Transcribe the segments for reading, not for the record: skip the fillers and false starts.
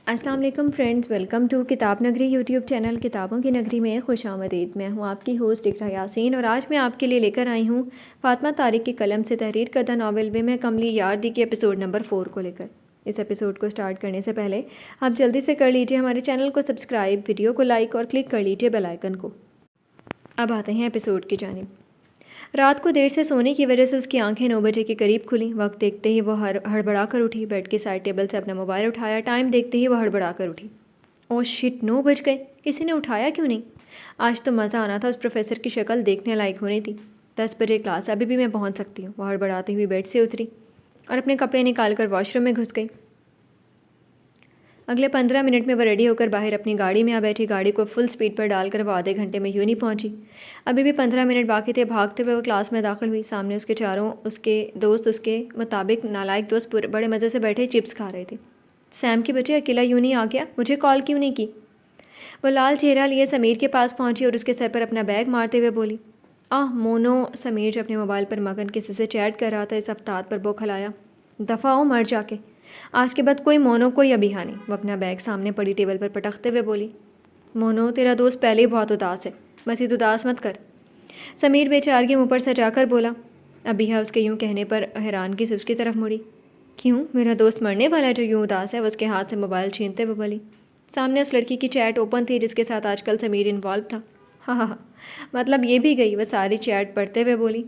अस्सलाम वालेकुम friends, welcome to किताब नगरी यूट्यूब चैनल। किताबों की नगरी में खुशामदीद। मैं हूं आपकी होस्ट इकरा यासीन और आज मैं आपके लिए लेकर आई हूं फातिमा तारिक की कलम से तहरीर करदा नावल वे मैं कमली यार दी के एपिसोड नंबर 4 को लेकर। इस एपिसोड को स्टार्ट करने से पहले आप जल्दी से कर लीजिए हमारे चैनल को सब्सक्राइब, वीडियो को लाइक और क्लिक कर लीजिए बेल आइकन को। अब आते हैं एपिसोड की जानिब। रात को देर से सोने की वजह से उसकी आंखें 9 बजे के करीब खुली। वक्त देखते ही वो हड़बड़ा कर उठी। बेड के साइड टेबल से अपना मोबाइल उठाया। टाइम देखते ही वो हड़बड़ा कर उठी। ओह शिट, 9 बज गए। किसी ने उठाया क्यों नहीं? आज तो मज़ा आना था। उस प्रोफेसर की शक्ल देखने लायक होनी थी। 10 बजे क्लास, अभी भी मैं पहुंच सकती हूँ। वो हड़बड़ाती हुई बेड से उतरी और अपने कपड़े निकाल कर वॉशरूम में घुस गई। अगले 15 मिनट में वह रेडी होकर बाहर अपनी गाड़ी में आ बैठी। गाड़ी को फुल स्पीड पर डालकर वो आधे घंटे में यूं नहीं पहुंची। अभी भी 15 मिनट बाकी थे। भागते हुए वो क्लास में दाखिल हुई। सामने उसके चारों उसके दोस्त, उसके मुताबिक नालायक दोस्त, बड़े मज़े से बैठे चिप्स खा रहे थे। सैम के बच्चे, अकेला यूं नहीं आ गया? मुझे कॉल क्यों नहीं की? वो लाल चेहरा लिए समीर के पास पहुंची और उसके सर पर अपना बैग मारते हुए बोली, आह मोनो। समीर जो अपने मोबाइल पर मगन किसी से चैट कर रहा था, इस हफ्तात पर बौखलाया। दफ़ा हो मर जाके। आज के बाद कोई मोनो कोई अबीहा नहीं। वो अपना बैग सामने पड़ी टेबल पर पटकते हुए बोली, मोनो तेरा दोस्त पहले ही बहुत उदास है, मज़ीद उदास मत कर। समीर बेचारगी मुँह पर सजाकर बोला। अबीहा उसके यूं कहने पर हैरानगी से उसकी तरफ मुड़ी। क्यों? मेरा दोस्त मरने वाला है जो यूं उदास है? वो उसके हाथ से मोबाइल छीनते हुए बोली। सामने उस लड़की की चैट ओपन थी जिसके साथ आजकल समीर इन्वॉल्व था। हाँ हाँ हाँ, मतलब ये भी गई? वह सारी चैट पढ़ते हुए बोली।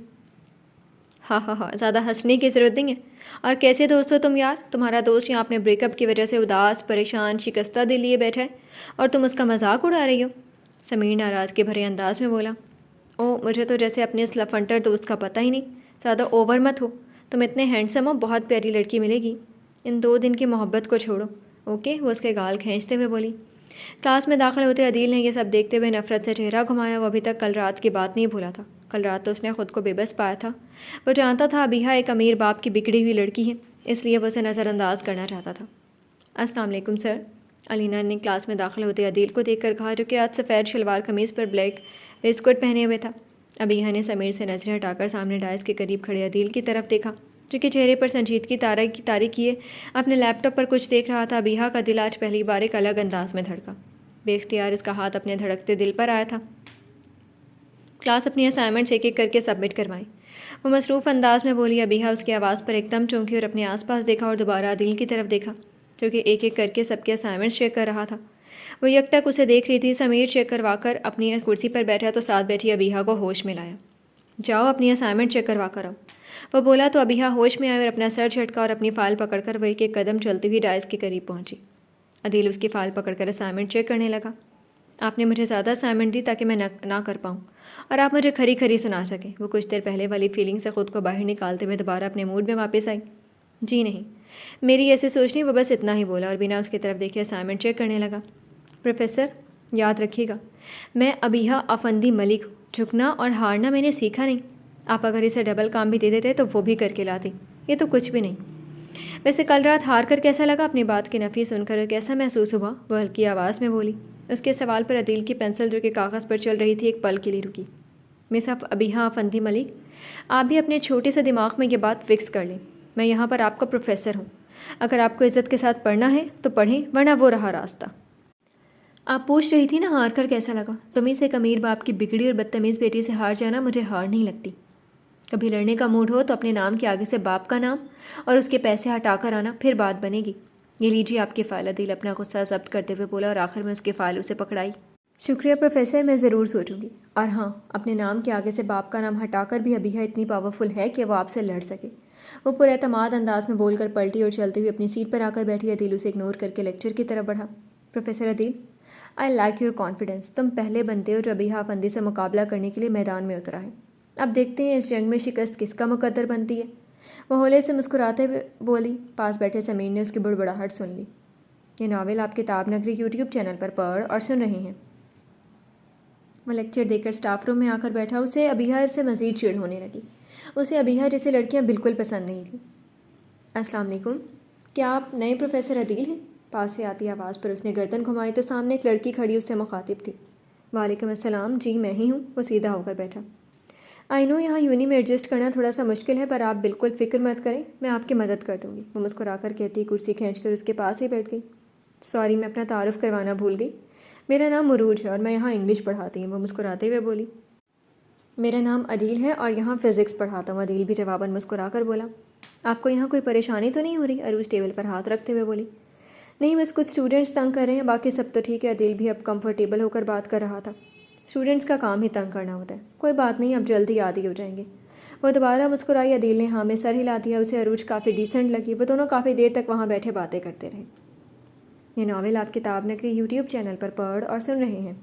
हाँ हाँ हाँ, ज़्यादा हंसने की ज़रूरत नहीं है। और कैसे दोस्त हो तुम यार? तुम्हारा दोस्त यहाँ अपने ब्रेकअप की वजह से उदास, परेशान, शिकस्ता दिल लिए बैठा है और तुम उसका मजाक उड़ा रही हो। समीर नाराज़ के भरे अंदाज में बोला। ओ, मुझे तो जैसे अपने इस लफंटर दोस्त का पता ही नहीं। ज़्यादा ओवर मत हो। तुम इतने हैंडसम हो, बहुत प्यारी लड़की मिलेगी। इन 2 दिन की मोहब्बत को छोड़ो, ओके? वो उसके गाल खींचते हुए बोली। क्लास में दाखिल होते अदील ने यह सब देखते हुए नफरत से चेहरा घुमाया। वो अभी तक कल रात की बात नहीं भूला था। कल रात तो उसने खुद को बेबस पाया था। वो जानता था अबीहा एक अमीर बाप की बिगड़ी हुई लड़की है, इसलिए वो उसे नज़रअंदाज करना चाहता था। अस्सलाम वालेकुम सर, अलीना ने क्लास में दाखिल होते अदील को देखकर कहा, जो कि आज सफ़ेद शलवार कमीज़ पर ब्लैक वेस्टकोट पहने हुए था। अबीहा ने समीर से नजरें हटाकर सामने डायस के करीब खड़े अदील की तरफ देखा, जो कि चेहरे पर संजीदगी तारी किए अपने लैपटॉप पर कुछ देख रहा था। अबीहा का दिल आज पहली बार एक अलग अंदाज में धड़का। बेख्तियार उसका हाथ अपने धड़कते दिल पर आया था। क्लास अपनी असाइनमेंट्स एक एक करके सबमिट करवाई। वो मसरूफ़ अंदाज में बोली। अबीहा उसकी आवाज़ पर एकदम चौंकी और अपने आसपास देखा और दोबारा अदील की तरफ देखा, जो कि एक एक करके सबके असाइनमेंट्स चेक कर रहा था। वो यकटक उसे देख रही थी। समीर चेक करवाकर अपनी कुर्सी पर बैठा तो साथ बैठी अबीहा को होश में लाया। जाओ अपनी असाइनमेंट चेक करवा कर आओ, वो बोला तो अबीहा होश में आई और अपना सर झटका और अपनी फ़ाइल पकड़कर वह एक कदम चलती हुई डायस के करीब पहुंची। अदील उसकी फ़ाइल पकड़कर असाइनमेंट चेक करने लगा। आपने मुझे ज़्यादा असाइनमेंट दी ताकि मैं ना कर पाऊँ और आप मुझे खरी खरी सुना सकें। वो कुछ देर पहले वाली फीलिंग से ख़ुद को बाहर निकालते हुए दोबारा अपने मूड में वापस आई। जी नहीं, मेरी ऐसे सोच नहीं। वो बस इतना ही बोला और बिना उसकी तरफ देखे असाइनमेंट चेक करने लगा। प्रोफेसर, याद रखिएगा, मैं अबीहा अफंदी मलिक हूँ। झुकना और हारना मैंने सीखा नहीं। आप अगर इसे डबल काम भी दे देते तो वो भी करके लाती। ये तो कुछ भी नहीं। वैसे कल रात हार कर कैसा लगा? अपनी बात की नफ़ी सुनकर कैसा महसूस हुआ? वह हल्की आवाज़ में बोली। उसके सवाल पर अदील की पेंसिल जो कि कागज़ पर चल रही थी एक पल के लिए रुकी। मिस अबीहा अफंदी मलिक, आप भी अपने छोटे से दिमाग में ये बात फिक्स कर लें। मैं यहाँ पर आपका प्रोफेसर हूँ। अगर आपको इज़्ज़त के साथ पढ़ना है तो पढ़ें, वरना वो रहा रास्ता। आप पूछ रही थी ना हार कर कैसा लगा? तुम्ही से एक अमीर बाप की बिगड़ी और बदतमीज़ बेटी से हार जाना मुझे हार नहीं लगती। कभी लड़ने का मूड हो तो अपने नाम के आगे से बाप का नाम और उसके पैसे हटाकर आना, फिर बात बनेगी। ये लीजिए आपकी फ़ाइल। अदील अपना गुस्सा जब्त करते हुए बोला और आखिर में उसकी फ़ाइल उसे पकड़ाई। शुक्रिया प्रोफेसर, मैं ज़रूर सोचूंगी। और हाँ, अपने नाम के आगे से बाप का नाम हटाकर भी अबीहा इतनी पावरफुल है कि वो आपसे लड़ सके। वो पुरएतमाद अंदाज में बोलकर पलटी और चलती हुई अपनी सीट पर आकर बैठी। अदील उसे इग्नोर करके लेक्चर की तरफ बढ़ा। Professor Adeel, I like your confidence. तुम पहले बनते हो जो अबीहा अफंदी से मुकाबला करने के लिए मैदान में उतरा है। अब देखते हैं इस जंग में शिकस्त किसका मुकद्दर बनती है। वो होले से मुस्कुराते हुए बोली। पास बैठे समीर ने उसकी बुड़बड़ाहट सुन ली। ये नावल आप किताब नगरी यूट्यूब चैनल पर पढ़ और सुन रहे हैं। वह लेक्चर देकर स्टाफ रूम में आकर बैठा। उसे अबीहा से मज़ीद चिढ़ होने लगी। उसे अबीहा जैसी लड़कियां बिल्कुल पसंद नहीं थी। अस्सलाम वालेकुम, क्या आप नए प्रोफेसर अदील हैं? पास से आती आवाज़ पर उसने गर्दन घुमाई तो सामने एक लड़की खड़ी उससे मुखातिब थी। वालेकुम अस्सलाम, जी मैं ही हूँ। वो सीधा होकर बैठा। आई नो यहाँ यूनी में एडजस्ट करना थोड़ा सा मुश्किल है, पर आप बिल्कुल फ़िक्र मत करें, मैं आपकी मदद कर दूँगी। वो मुस्कुराकर कहती कुर्सी खींचकर उसके पास ही बैठ गई। सॉरी, मैं अपना तारुफ करवाना भूल गई। मेरा नाम मुरूज है और मैं यहाँ इंग्लिश पढ़ाती हूँ, वो मुस्कुराते हुए बोली। मेरा नाम अदील है और यहाँ फ़िज़िक्स पढ़ाता हूँ, अदील भी जवाबन मुस्कुरा कर बोला। आपको यहाँ कोई परेशानी तो नहीं हो रही? अरूज टेबल पर हाथ रखते हुए बोली। नहीं, बस कुछ स्टूडेंट्स तंग कर रहे हैं, बाकी सब तो ठीक है। अदील भी अब कंफर्टेबल होकर बात कर रहा था। स्टूडेंट्स का काम ही तंग करना होता है। कोई बात नहीं, अब जल्दी आदी हो जाएंगे। वो दोबारा मुस्कुराई। अदील ने हाँ में सर हिला दिया। उसे अरूज काफ़ी डिसेंट लगी। वो दोनों काफ़ी देर तक वहाँ बैठे बातें करते रहे। ये नावल आप किताब नगरी यूट्यूब चैनल पर पढ़ और सुन रहे हैं।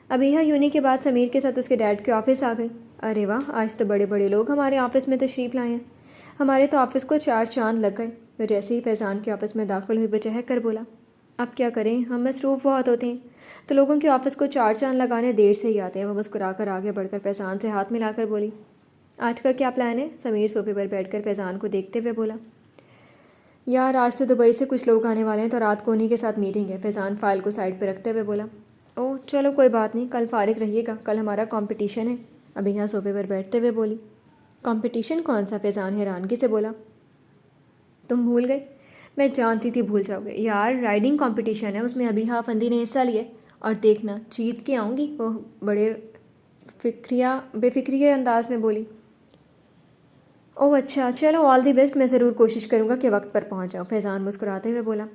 अबीहा यूनी के बाद समीर के साथ उसके डैड के ऑफिस आ गई। अरे वाह, आज तो बड़े बड़े लोग हमारे ऑफिस में तशरीफ़ लाए हैं। हमारे तो ऑफिस को 4 चांद लग गए। वह जैसे ही फैज़ान के ऑफिस में दाखिल हुई, वह चहक कर बोला, अब क्या करें, हम मसरूफ़ बहुत होते हैं, तो लोगों के ऑफिस को 4 चांद लगाने देर से ही आते हैं। वह मुस्कुरा कर आगे बढ़कर फैज़ान से हाथ मिलाकर बोली, आज का क्या प्लान है? समीर सोफे पर बैठकर फैज़ान को देखते हुए बोला, यार आज तो दुबई से कुछ लोग आने वाले हैं, तो रात को उन्हीं के साथ मीटिंग है। फैज़ान फ़ाइल को साइड पर रखते हुए बोला, ओह चलो कोई बात नहीं, कल फारिग रहिएगा, कल हमारा कंपटीशन है। अभी यहाँ सोफे पर बैठते हुए बोली। कंपटीशन कौन सा? फैज़ान हैरानगी से बोला। तुम भूल गए? मैं जानती थी भूल जाओगे। यार राइडिंग कंपटीशन है, उसमें अभी हाँ फंदी ने हिस्सा लिया और देखना जीत के आऊँगी। वो बड़े बेफिक्रिया अंदाज में बोली। ओह अच्छा, चलो ऑल दी बेस्ट, मैं ज़रूर कोशिश करूँगा कि वक्त पर पहुँच जाऊँ। फैज़ान मुस्कुराते हुए बोला।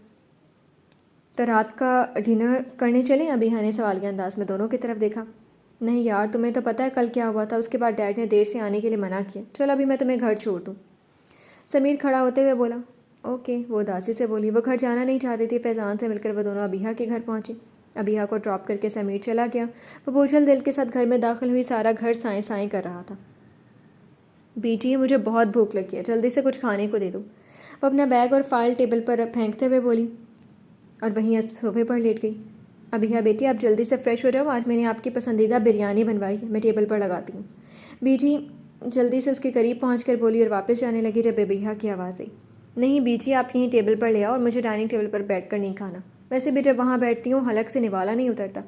तो रात का डिनर करने चलें? अभी हाँ ने सवाल के अंदाज में दोनों की तरफ देखा। नहीं यार, तुम्हें तो पता है कल क्या हुआ था, उसके बाद डैड ने देर से आने के लिए मना किया। चलो अभी मैं तुम्हें घर छोड़ दूँ। समीर खड़ा होते हुए बोला। ओके, वो उदासी से बोली। वो घर जाना नहीं चाहती थी। फैज़ान से मिलकर वो दोनों अबीहा के घर पहुँचे। अबीहा को ड्रॉप करके समीर चला गया। वो बोझल दिल के साथ घर में दाखिल हुई। सारा घर साएं साएं कर रहा था। बेटी, मुझे बहुत भूख लगी है, जल्दी से कुछ खाने को दे दो। वो अपना बैग और फाइल टेबल पर फेंकते हुए बोली और वहीं सोफे पर लेट गई। अबीहा बेटी, आप जल्दी से फ्रेश हो जाओ, आज मैंने आपकी पसंदीदा बिरयानी बनवाई है, मैं टेबल पर लगाती हूँ। बीजी जल्दी से उसके करीब पहुंचकर बोली और वापस जाने लगी जब अबीहा की आवाज़ आई। नहीं बीजी, आप यहीं टेबल पर ले आओ और मुझे डाइनिंग टेबल पर बैठकर नहीं खाना। वैसे भी जब वहाँ बैठती हूँ हलक से निवाला नहीं उतरता।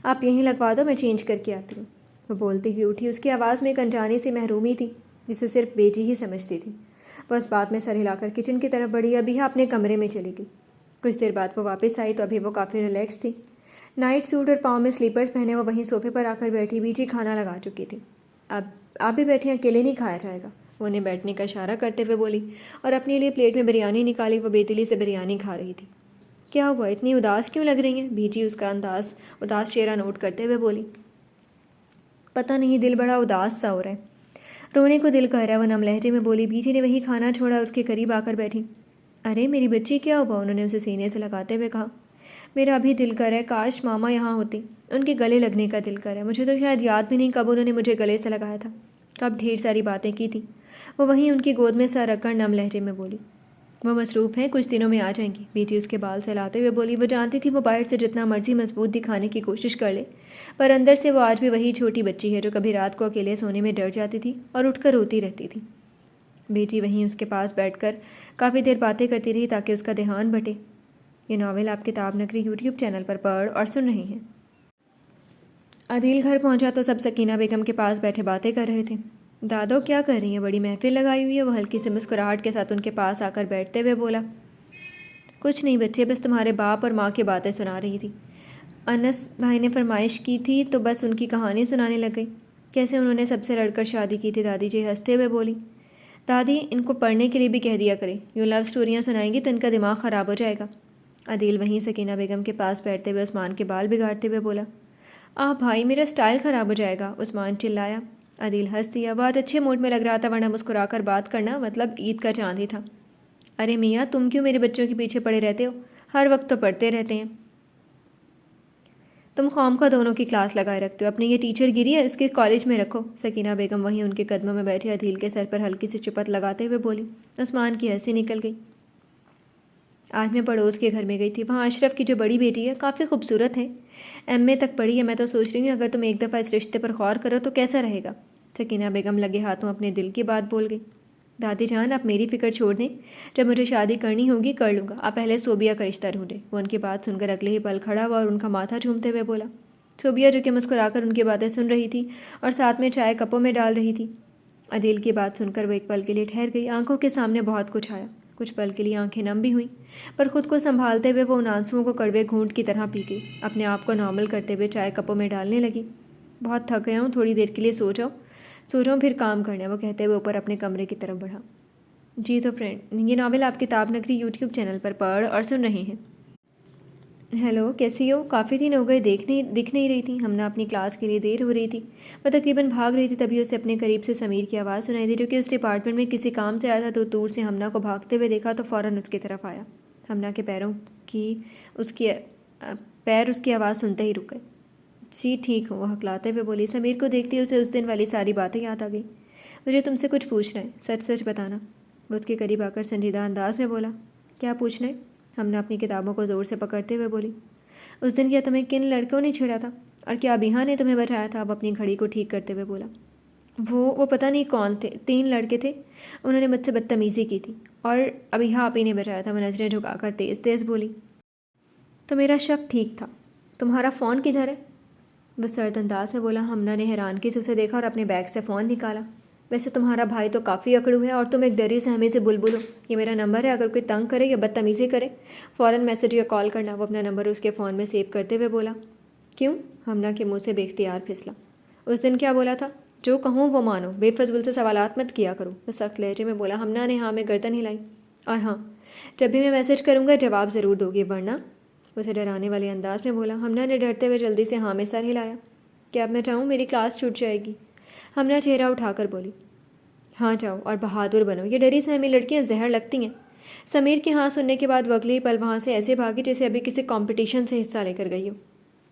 आप यहीं लगवा दो, मैं चेंज करके आती हूँ। वो बोलती हुई उठी। उसकी आवाज़ में एक अनजानी सी महरूमी थी जिसे सिर्फ बेजी ही समझती थी। बस बाद में सर हिलाकर किचन की तरफ बढ़ी। अबीहा अपने कमरे में चली गई। कुछ देर बाद वो वापस आई तो अभी वो काफ़ी रिलैक्स थी। नाइट सूट और पाँव में स्लीपर्स पहने वो वहीं सोफे पर आकर बैठी। बीजी खाना लगा चुकी थी। अब आप भी बैठे, अकेले नहीं खाया जाएगा, वो उन्हें बैठने का इशारा करते हुए बोली और अपने लिए प्लेट में बिरयानी निकाली। वो बेदिली से बिरयानी खा रही थी। क्या हुआ, इतनी उदास क्यों लग रही हैं? बीजी उसका उदास चेहरा नोट करते हुए बोली। पता नहीं, दिल बड़ा उदास सा हो रहा है, रोने को दिल कह रहा है, वो नम लहजे में बोली। बीजी ने वही खाना छोड़ा, उसके करीब आकर बैठी। अरे मेरी बच्ची, क्या हुआ? उन्होंने उसे सीने से लगाते हुए कहा। मेरा अभी दिल कर है, काश मामा यहाँ होती, उनके गले लगने का दिल कर है। मुझे तो शायद याद भी नहीं कब उन्होंने मुझे गले से लगाया था, कब ढेर सारी बातें की थी। वो वहीं उनकी गोद में सर रखकर नम लहजे में बोली। वो मसरूफ़ हैं, कुछ दिनों में आ जाएंगी। बेटी उसके बाल सहलाते हुए बोली। वो जानती थी वो बाहर से जितना मर्जी मजबूत दिखाने की कोशिश कर ले, पर अंदर से वो आज भी वही छोटी बच्ची है जो कभी रात को अकेले सोने में डर जाती थी और उठकर रोती रहती थी। बेटी वहीं उसके पास बैठकर काफ़ी देर बातें करती रही ताकि उसका ध्यान बटे। ये नावल आप किताब नगरी यूट्यूब चैनल पर पढ़ और सुन रहे हैं। अदील घर पहुंचा तो सब सकीना बेगम के पास बैठे बातें कर रहे थे। दादो क्या कर रही हैं, बड़ी महफिल लगाई हुई है। वो हल्की सी मुस्कुराहट के साथ उनके पास आकर बैठते हुए बोला। कुछ नहीं बच्चे, बस तुम्हारे बाप और माँ की बातें सुना रही थी। अनस भाई ने फरमाइश की थी तो बस उनकी कहानी सुनाने लग गई, कैसे उन्होंने सबसे लड़कर शादी की थी। दादी जी हंसते हुए बोली। दादी, इनको पढ़ने के लिए भी कह दिया करें, यूँ लव स्टोरियाँ सुनाएंगी तो इनका दिमाग ख़राब हो जाएगा। अदील वहीं सकीना बेगम के पास बैठते हुए उस्मान के बाल बिगाड़ते हुए बोला। आह भाई, मेरा स्टाइल ख़राब हो जाएगा, उस्मान चिल्लाया। अदील हंस दिया। वह आज अच्छे मूड में लग रहा था, वरना मुस्कुराकर बात करना मतलब ईद का चांद ही था। अरे मियाँ, तुम क्यों मेरे बच्चों के पीछे पड़े रहते हो, हर वक्त तो पढ़ते रहते हैं। तुम खौम का दोनों की क्लास लगाए रखते हो, अपनी ये टीचर गिरी है इसके कॉलेज में रखो। सकीना बेगम वहीं उनके कदमों में बैठे अदील के सर पर हल्की सी चुपत लगाते हुए बोली। उस्मान की हंसी निकल गई। आज मैं पड़ोस के घर में गई थी, वहाँ अशरफ की जो बड़ी बेटी है काफ़ी खूबसूरत है, एमए तक पढ़ी है। मैं तो सोच रही हूँ अगर तुम एक दफ़ा इस रिश्ते पर गौर करो तो कैसा रहेगा। सकीना बेगम लगे हाथों अपने दिल की बात बोल गई। दादी जान, आप मेरी फ़िक्र छोड़ दें, जब मुझे शादी करनी होगी कर लूँगा, आप पहले सोबिया का रिश्ता ढूंढें। वो उनकी बात सुनकर अगले ही पल खड़ा हुआ और उनका माथा झूमते हुए बोला। सोबिया जो कि मुस्कुराकर उनकी बातें सुन रही थी और साथ में चाय कपों में डाल रही थी। अदील की बात सुनकर वो एक पल के लिए ठहर गई। आंखों के सामने बहुत कुछ आया। कुछ पल के लिए आंखें नम भी हुईं, पर खुद को संभालते हुए वो उन आंसुओं को कड़वे घूंट की तरह पी गई। अपने आप को नॉर्मल करते हुए चाय कपों में डालने लगी। बहुत थक गया हूँ, थोड़ी देर के लिए सो जाओ फिर काम करना, वो कहते हुए ऊपर अपने कमरे की तरफ बढ़ा। जी तो फ्रेंड, ये नावल आप किताब नगरी यूट्यूब चैनल पर पढ़ और सुन रहे हैं। हेलो, कैसी हो? काफ़ी दिन हो गए दिख नहीं रही थी। हमने अपनी क्लास के लिए देर हो रही थी। वो तकरीबन भाग रही थी, तभी उसे अपने करीब से समीर की आवाज़ सुनाई दी, जो कि उस डिपार्टमेंट में किसी काम से आया था। तो दूर से हमना को भागते हुए देखा तो फ़ौरन उसकी तरफ आया। हमना के पैर उसकी आवाज़ सुनते ही रुक गए। जी ठीक हूँ, वो हकलाते हुए बोली। समीर को देखती उसे उस दिन वाली सारी बातें याद आ गई। मुझे तुमसे कुछ पूछना है, सच सच बताना। वो उसके करीब आकर संजीदा अंदाज में बोला। क्या पूछना है? हमने अपनी किताबों को ज़ोर से पकड़ते हुए बोली। उस दिन क्या तुम्हें किन लड़कों ने छेड़ा था, और क्या अबिहा ने तुम्हें बचाया था? अब अपनी घड़ी को ठीक करते हुए बोला। वो पता नहीं कौन थे, 3 लड़के थे। उन्होंने मुझसे बदतमीज़ी की थी, और अबिहा आप ही ने बचाया था। वो नज़रें झुकाकर तेज़ तेज़ बोली। तो मेरा शक ठीक था। तुम्हारा फ़ोन किधर है? वो सर्द अंदाज में बोला। हमना ने हैरानगी से उसे देखा और अपने बैग से फ़ोन निकाला। वैसे तुम्हारा भाई तो काफ़ी अकड़ू है, और तुम एक डरी सहमी से बुलबुल हो। ये मेरा नंबर है, अगर कोई तंग करे या बदतमीज़ी करे फ़ौरन मैसेज या कॉल करना। वो अपना नंबर उसके फ़ोन में सेव करते हुए बोला। क्यों? हमना के मुँह से बेख्तियार फिसला। उस दिन क्या बोला था? जो कहूँ वो मानो, बेफजूल से सवालात मत किया करो। वह सख्त लहजे में बोला। हमना ने हाँ में गर्दन हिलाई। और हाँ, जब भी मैं मैसेज करूँगा जवाब ज़रूर दोगे, वरना। उसे डराने वाले अंदाज में बोला। हमना ने डरते हुए जल्दी से हाँ में सर हिलाया। क्या अब मैं जाऊँ? मेरी क्लास छूट जाएगी। हमना चेहरा उठाकर बोली। हाँ जाओ, और बहादुर बनो। ये डरी सहमी लड़कियाँ जहर लगती हैं। समीर के हाँ सुनने के बाद वो अगले ही पल वहाँ से ऐसे भागी जैसे अभी किसी कंपटीशन से हिस्सा लेकर गई हो।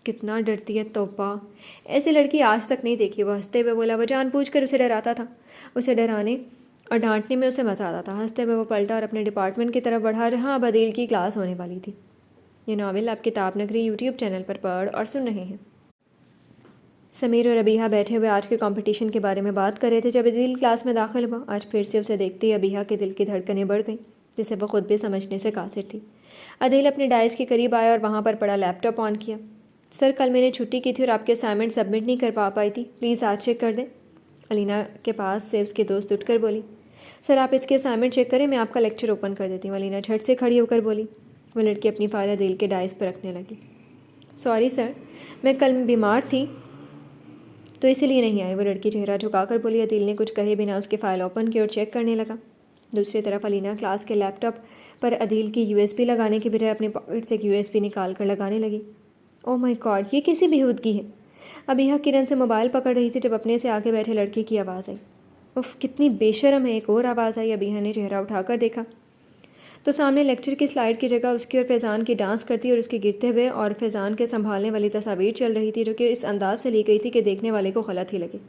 कितना डरती है, तौबा, ऐसी लड़की आज तक नहीं देखी। वो हंसते हुए बोला। वो जानबूझकर उसे डराता था। उसे डराने और डांटने में उसे मज़ा आता था। हंसते हुए वो पलटा और अपने डिपार्टमेंट की तरफ बढ़ा, जहाँ अब अदील की क्लास होने वाली थी। ये नावल आप किताब नगरी यूट्यूब चैनल पर पढ़ और सुन रहे हैं। समीर और अबिहा बैठे हुए आज के कंपटीशन के बारे में बात कर रहे थे जब अदील क्लास में दाखिल हुआ। आज फिर से उसे देखते ही अबिहा के दिल की धड़कनें बढ़ गईं, जिसे वह खुद भी समझने से कासिर थी। अदील अपने डाइस के करीब आया और वहाँ पर पड़ा लैपटॉप ऑन किया। सर, कल मैंने छुट्टी की थी और आपके असाइनमेंट सबमिट नहीं कर पाई थी। प्लीज़ आज चेक कर दें। अलीना के पास से उसके दोस्त उठकर बोली। सर, आप इसके असाइनमेंट चेक करें, मैं आपका लेक्चर ओपन कर देती हूँ। अलीना झट से खड़ी होकर बोली। वह लड़की अपनी फाइल अदील के डाइस पर रखने लगी। सॉरी सर, मैं कल बीमार थी तो इसलिए नहीं आई। वो लड़की चेहरा झुकाकर बोली। अदील ने कुछ कहे बिना उसकी फ़ाइल ओपन की और चेक करने लगा। दूसरी तरफ अलीना क्लास के लैपटॉप पर अदील की यूएसबी लगाने की बजाय अपने पॉकेट से एक यूएसबी निकाल कर लगाने लगी। ओह माय गॉड, ये कैसी बेहूदगी है। अबिहा किरण से मोबाइल पकड़ रही थी जब अपने से आगे बैठे लड़के की आवाज़ आई। उफ, कितनी बेशरम है। एक और आवाज़ आई। अबिहा ने चेहरा उठाकर देखा तो सामने लेक्चर की स्लाइड की जगह उसकी और फैज़ान की डांस करती और उसके गिरते हुए और फैज़ान के संभालने वाली तस्वीर चल रही थी, जो कि इस अंदाज से ली गई थी कि देखने वाले को गलत ही लगे।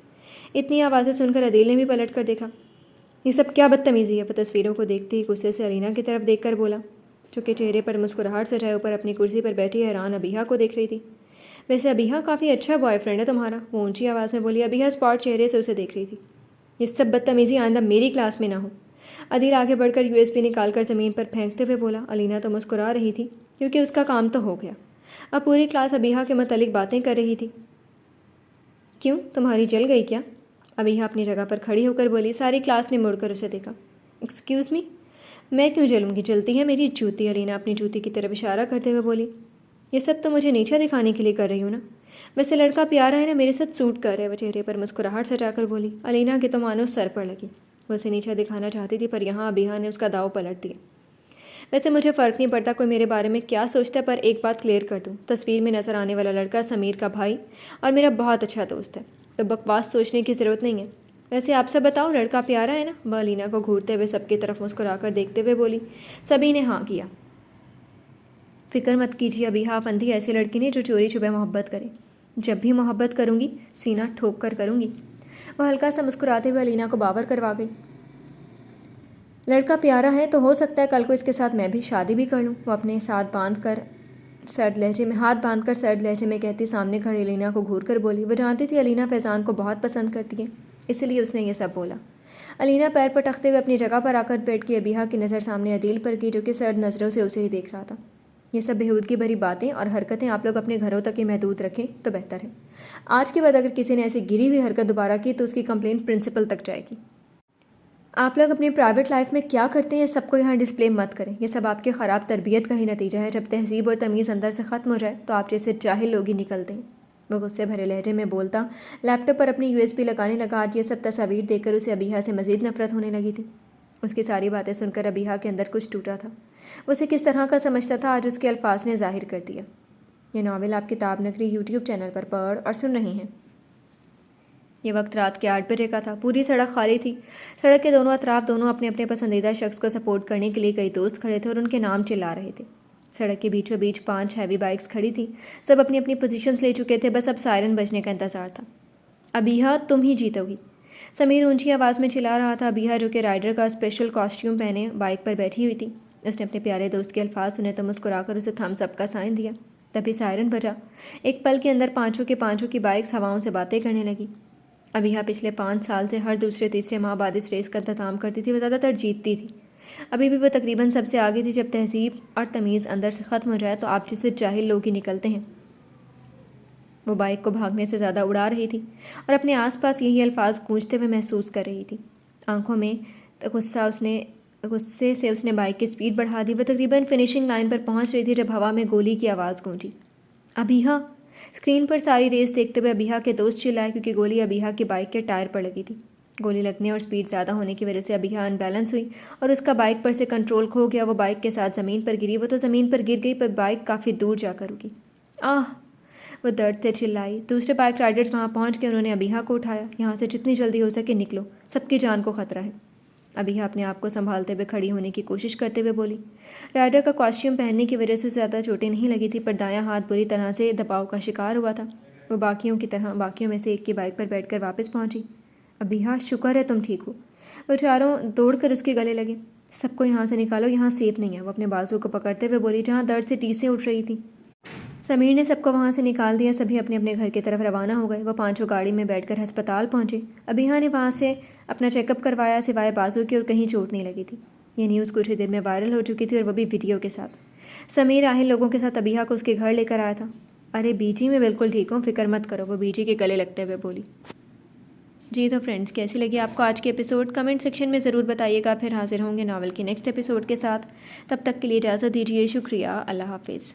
इतनी आवाज़ें सुनकर अदील ने भी पलट कर देखा। ये सब क्या बदतमीज़ी है? वह तस्वीरों को देखते ही गुस्से से अलीना की तरफ देख कर बोला, जो कि चेहरे पर मुस्कुराहट सजाए ऊपर अपनी कुर्सी पर बैठी हैरान अबिहा को देख रही थी। वैसे अबिहा काफ़ी अच्छा बॉयफ्रेंड है तुम्हारा, वो ऊँची आवाज़ में बोली। अबिहा स्पॉट चेहरे से उसे देख रही थी। ये सब बदतमीज़ी आइंदा मेरी क्लास में ना हो। अदील आगे बढ़कर यूएसबी निकालकर ज़मीन पर फेंकते हुए बोला। अलीना तो मुस्कुरा रही थी क्योंकि उसका काम तो हो गया। अब पूरी क्लास अबिहा के मुतालिक बातें कर रही थी। क्यों, तुम्हारी जल गई क्या? अबिहा अपनी जगह पर खड़ी होकर बोली। सारी क्लास ने मुड़कर उसे देखा। एक्सक्यूज़ मी, मैं क्यों जलूँगी? जलती है मेरी जूती। अलीना अपनी जूती की तरफ इशारा करते हुए बोली। ये सब तो मुझे नीचा दिखाने के लिए कर रही हूँ ना। वैसे लड़का प्यारा है ना, मेरे साथ सूट कर रहा है। वह चेहरे पर मुस्कुराहट सजाकर बोली। अलीना के तो मानो सर पर लगी। वो उसे नीचा दिखाना चाहती थी, पर यहाँ अबिहा ने उसका दाव पलट दिया। वैसे मुझे फ़र्क नहीं पड़ता कोई मेरे बारे में क्या सोचता है, पर एक बात क्लियर कर दूँ, तस्वीर में नज़र आने वाला लड़का समीर का भाई और मेरा बहुत अच्छा दोस्त है, तो बकवास सोचने की ज़रूरत नहीं है। वैसे आप सब बताओ, लड़का प्यारा है ना? वह अलीना को घूरते हुए सबकी तरफ मुस्कुराकर देखते हुए बोली। सभी ने हाँ किया। फिक्र मत कीजिए अबिहा, फंदी ऐसी लड़की नहीं जो चोरी छुपे मोहब्बत करे। जब भी मोहब्बत करूँगी सीना ठोक कर करूँगी। वह हल्का सा मुस्कुराते हुए अलीना को बावर करवा गई। लड़का प्यारा है तो हो सकता है कल को इसके साथ मैं भी शादी भी कर लूँ। वो अपने हाथ बांध कर सर्द लहजे में कहती सामने खड़ी अलीना को घूर कर बोली। वो जानती थी अलीना फैज़ान को बहुत पसंद करती है, इसलिए उसने ये सब बोला। अलीना पैर पटकते हुए अपनी जगह पर आकर बैठ की अबिहा की नज़र सामने अदील पर की, जो कि सर्द नज़रों से उसे ही देख रहा था। ये सब बेहूदगी भरी बातें और हरकतें आप लोग अपने घरों तक ही महदूद रखें तो बेहतर है। आज के बाद अगर किसी ने ऐसी गिरी हुई हरकत दोबारा की तो उसकी कंप्लेंट प्रिंसिपल तक जाएगी। आप लोग अपनी प्राइवेट लाइफ में क्या करते हैं सबको यहाँ डिस्प्ले मत करें। ये सब आपकी ख़राब तरबियत का ही नतीजा है। जब तहज़ीब और तमीज़ अंदर से ख़त्म हो जाए तो आप जैसे जाहिल लोग ही निकलते हैं। वो गुस्से भरे लहजे में बोलता लैपटॉप पर अपनी USB लगाने लगा। आज ये सब तस्वीर देखकर उसे अबीहा से मज़ीद नफरत होने लगी थी। उसकी सारी बातें सुनकर अबीहा के अंदर कुछ टूटा था। उसे किस तरह का समझता था आज उसके अल्फाज ने ज़ाहिर कर दिया। ये नावल आप किताब नगरी यूट्यूब चैनल पर पढ़ और सुन रही हैं। ये वक्त रात के 8 बजे का था। पूरी सड़क खाली थी। सड़क के दोनों अतराफ दोनों अपने अपने पसंदीदा शख्स को सपोर्ट करने के लिए कई दोस्त खड़े थे और उनके नाम चिल्ला रहे थे। सड़क के बीचों बीच 5 हैवी बाइक्स खड़ी थी। सब अपनी अपनी पोजीशंस ले चुके थे। बस अब सायरन बजने का इंतज़ार था। अबीहा तुम ही जीतोगी, समीर ऊंची आवाज़ में चिल्ला रहा था। अबीहा जो कि राइडर का स्पेशल कॉस्ट्यूम पहने बाइक पर बैठी हुई थी, उसने अपने प्यारे दोस्त के अल्फाज सुने तो मुस्कुराकर उसे थम्स अप का साइन दिया। तभी सायरन बजा। एक पल के अंदर पांचों की बाइक्स हवाओं से बातें करने लगी। अबीहा पिछले 5 साल से हर दूसरे तीसरे माह बाद इस रेस का इंतज़ाम करती थी। वह ज़्यादातर जीतती थी। अभी भी वह तकरीबन सबसे आगे थी। जब तहज़ीब और तमीज़ अंदर से ख़त्म हो जाए तो आप जैसे जाहिल लोग ही निकलते हैं। वो बाइक को भागने से ज़्यादा उड़ा रही थी और अपने आसपास यही अल्फाज गूंजते हुए महसूस कर रही थी। आंखों में गुस्से से उसने बाइक की स्पीड बढ़ा दी। वह तकरीबन फिनिशिंग लाइन पर पहुंच रही थी जब हवा में गोली की आवाज़ गूंजी। अबीहा! स्क्रीन पर सारी रेस देखते हुए अबीहा के दोस्त चिल्लाए क्योंकि गोली अबीहा की बाइक के टायर पर लगी थी। गोली लगने और स्पीड ज़्यादा होने की वजह से अबीहा अनबैलेंस हुई और उसका बाइक पर से कंट्रोल खो गया। वो बाइक के साथ ज़मीन पर गिरी। वो तो ज़मीन पर गिर गई पर बाइक काफ़ी दूर जाकर रुकी। आह! वो दर्द से चिल्लाई। दूसरे बाइक राइडर्स वहाँ पहुँच के उन्होंने अबीहा को उठाया। यहाँ से जितनी जल्दी हो सके निकलो, सबकी जान को खतरा है। अबीहा अपने आप को संभालते हुए खड़ी होने की कोशिश करते हुए बोली। राइडर का कॉस्ट्यूम पहनने की वजह से ज़्यादा चोटें नहीं लगी थी पर दायां हाथ बुरी तरह से दबाव का शिकार हुआ था। वो बाकियों की तरह बाकियों में से एक की बाइक पर बैठकर वापस पहुंची। अबीहा, शुक्र है तुम ठीक हो। वो चारों दौड़कर उसके गले लगे। सबको यहाँ से निकालो, यहाँ सेफ नहीं है। वो अपने बाजू को पकड़ते हुए बोली जहाँ दर्द से टीसें उठ रही थी। समीर ने सबको वहाँ से निकाल दिया। सभी अपने अपने घर की तरफ रवाना हो गए। वो पांचों गाड़ी में बैठकर अस्पताल पहुँचे। अबीहा ने वहाँ से अपना चेकअप करवाया, सिवाय बाजू की और कहीं चोट नहीं लगी थी। ये न्यूज़ कुछ ही देर में वायरल हो चुकी थी और वो भी वीडियो के साथ। समीर आहिल लोगों के साथ अबीहा को उसके घर लेकर आया था। अरे बीजी, मैं बिल्कुल ठीक हूँ, फिक्र मत करो, वो बीजी के गले लगते हुए बोली। जी तो फ्रेंड्स, कैसी लगी आपको आज के एपिसोड? कमेंट सेक्शन में ज़रूर बताइएगा। फिर हाजिर होंगे नावल के नेक्स्ट एपिसोड के साथ। तब तक के लिए इजाज़त दीजिए। शुक्रिया। अल्लाह हाफिज़।